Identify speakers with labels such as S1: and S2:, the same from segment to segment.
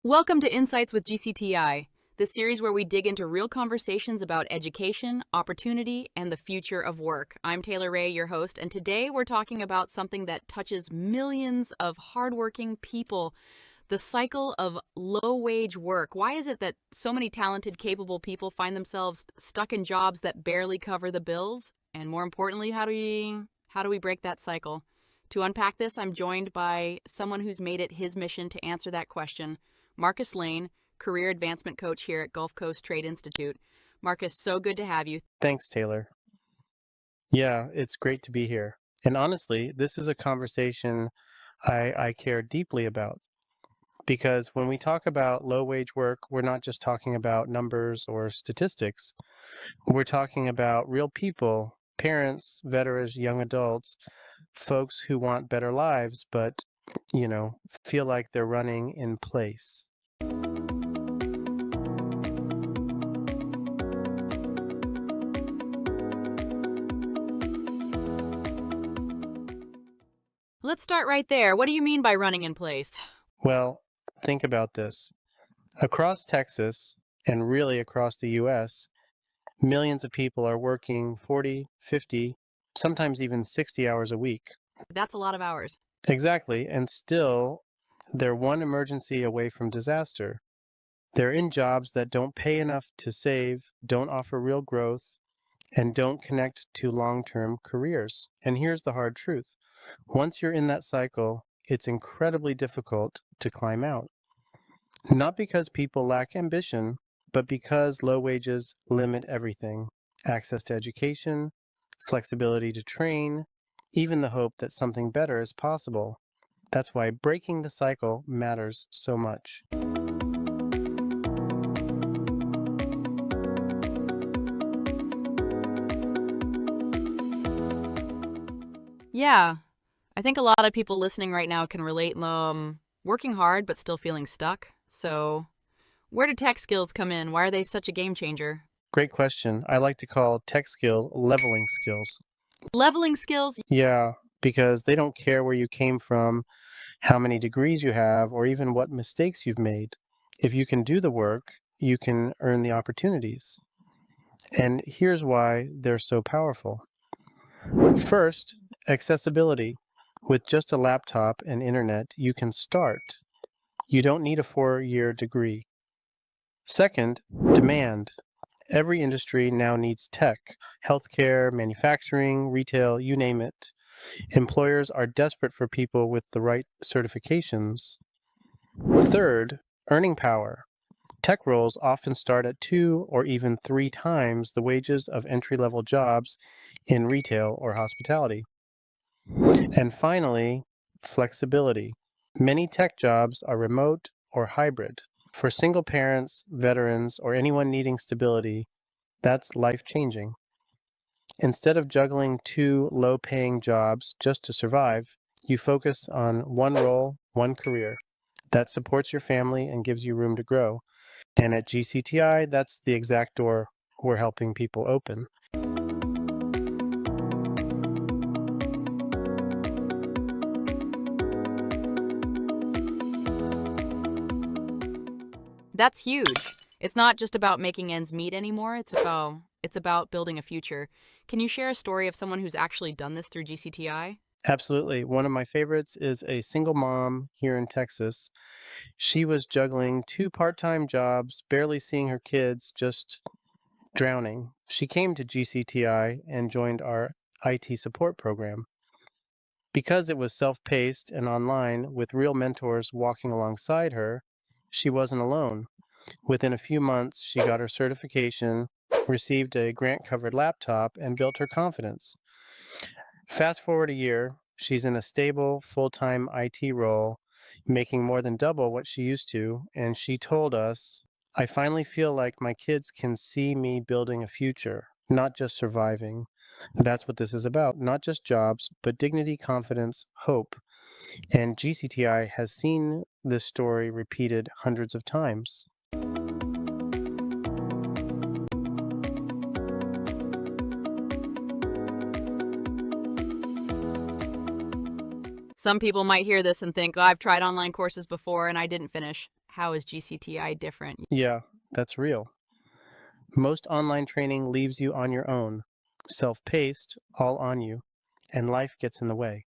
S1: Welcome to Insights with GCTI, the series where we dig into real conversations about education, opportunity, and the future of work. I'm Taylor Ray, your host, and today we're talking about something that touches millions of hardworking people, the cycle of low-wage work. Why is it that so many talented, capable people find themselves stuck in jobs that barely cover the bills? And more importantly, how do we break that cycle? To unpack this, I'm joined by someone who's made it his mission to answer that question, Marcus Lane, Career Advancement Coach here at Gulf Coast Trade Institute. Marcus, so good to have you.
S2: Thanks, Taylor. Yeah, it's great to be here. And honestly, this is a conversation I care deeply about because when we talk about low-wage work, we're not just talking about numbers or statistics. We're talking about real people, parents, veterans, young adults, folks who want better lives, but, feel like they're running in place.
S1: Let's start right there. What do you mean by running in place?
S2: Well, think about this. Across Texas, and really across the U.S., millions of people are working 40, 50, sometimes even 60 hours a week.
S1: That's a lot of hours.
S2: Exactly, and still, they're one emergency away from disaster. They're in jobs that don't pay enough to save, don't offer real growth, and don't connect to long-term careers. And here's the hard truth. Once you're in that cycle, it's incredibly difficult to climb out. Not because people lack ambition, but because low wages limit everything. Access to education, flexibility to train, even the hope that something better is possible. That's why breaking the cycle matters so much.
S1: Yeah, I think a lot of people listening right now can relate, working hard but still feeling stuck. So where do tech skills come in? Why are they such a game changer?
S2: Great question. I like to call tech skill leveling skills.
S1: Leveling skills?
S2: Yeah, because they don't care where you came from, how many degrees you have, or even what mistakes you've made. If you can do the work, you can earn the opportunities. And here's why they're so powerful. First, accessibility. With just a laptop and internet, you can start. You don't need a 4-year degree. Second, demand. Every industry now needs tech. Healthcare, manufacturing, retail, you name it. Employers are desperate for people with the right certifications. Third, earning power. Tech roles often start at 2 or even 3 times the wages of entry-level jobs in retail or hospitality. And finally, flexibility. Many tech jobs are remote or hybrid. For single parents, veterans, or anyone needing stability, that's life-changing. Instead of juggling 2 low-paying jobs just to survive, you focus on one role, one career that supports your family and gives you room to grow. And at GCTI, that's the exact door we're helping people open.
S1: That's huge. It's not just about making ends meet anymore. It's about building a future. Can you share a story of someone who's actually done this through GCTI?
S2: Absolutely. One of my favorites is a single mom here in Texas. She was juggling 2 part-time jobs, barely seeing her kids, just drowning. She came to GCTI and joined our IT support program. Because it was self-paced and online with real mentors walking alongside her, she wasn't alone. Within a few months, she got her certification, received a grant-covered laptop, and built her confidence. Fast forward a year, she's in a stable, full-time IT role, making more than double what she used to, and she told us, "I finally feel like my kids can see me building a future, not just surviving." That's what this is about, not just jobs, but dignity, confidence, hope. And GCTI has seen this story repeated hundreds of times.
S1: Some people might hear this and think, oh, I've tried online courses before and I didn't finish. how is GCTI different?
S2: Yeah, that's real. Most online training leaves you on your own, self-paced, all on you, and life gets in the way.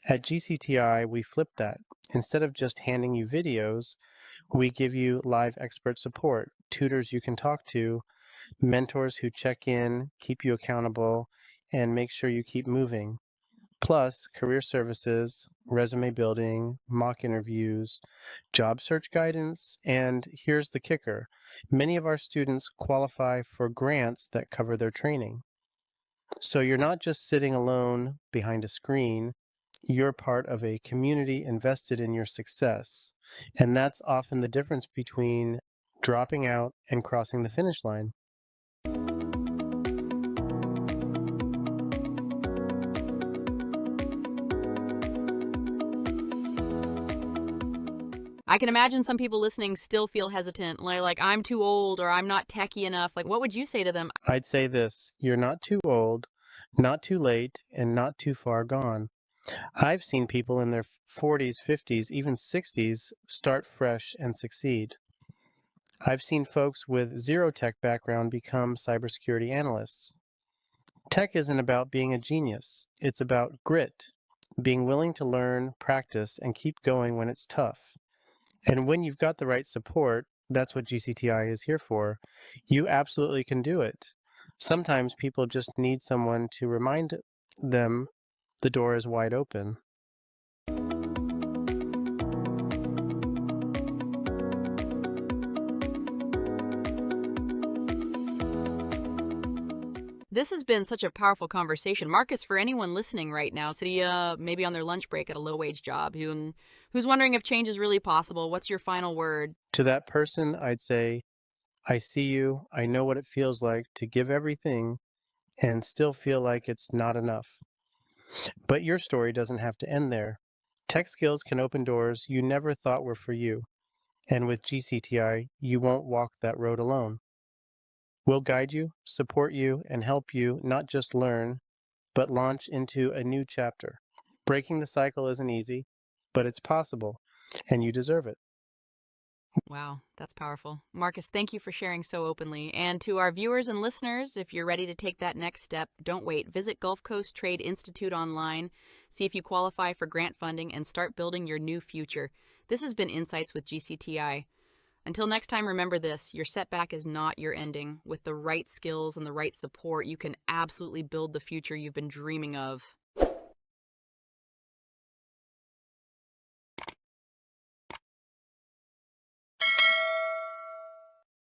S2: At GCTI, we flip that. Instead of just handing you videos, we give you live expert support, tutors you can talk to, mentors who check in, keep you accountable, and make sure you keep moving. Plus, career services, resume building, mock interviews, job search guidance, and here's the kicker. Many of our students qualify for grants that cover their training. So you're not just sitting alone behind a screen, you're part of a community invested in your success. And that's often the difference between dropping out and crossing the finish line.
S1: I can imagine some people listening still feel hesitant, like I'm too old or I'm not techie enough. Like, what would you say to them?
S2: I'd say this: you're not too old, not too late, and not too far gone. I've seen people in their 40s, 50s, even 60s start fresh and succeed. I've seen folks with zero tech background become cybersecurity analysts. Tech isn't about being a genius, it's about grit, being willing to learn, practice, and keep going when it's tough. And when you've got the right support, that's what GCTI is here for. You absolutely can do it. Sometimes people just need someone to remind them the door is wide open.
S1: This has been such a powerful conversation. Marcus, for anyone listening right now, sitting maybe on their lunch break at a low-wage job, who's wondering if change is really possible, what's your final word?
S2: To that person, I'd say, I see you. I know what it feels like to give everything and still feel like it's not enough. But your story doesn't have to end there. Tech skills can open doors you never thought were for you. And with GCTI, you won't walk that road alone. We'll guide you, support you, and help you not just learn, but launch into a new chapter. Breaking the cycle isn't easy, but it's possible, and you deserve it.
S1: Wow, that's powerful. Marcus, thank you for sharing so openly. And to our viewers and listeners, if you're ready to take that next step, don't wait. Visit Gulf Coast Trade Institute online, see if you qualify for grant funding, and start building your new future. This has been Insights with GCTI. Until next time, remember this: your setback is not your ending. With the right skills and the right support, you can absolutely build the future you've been dreaming of.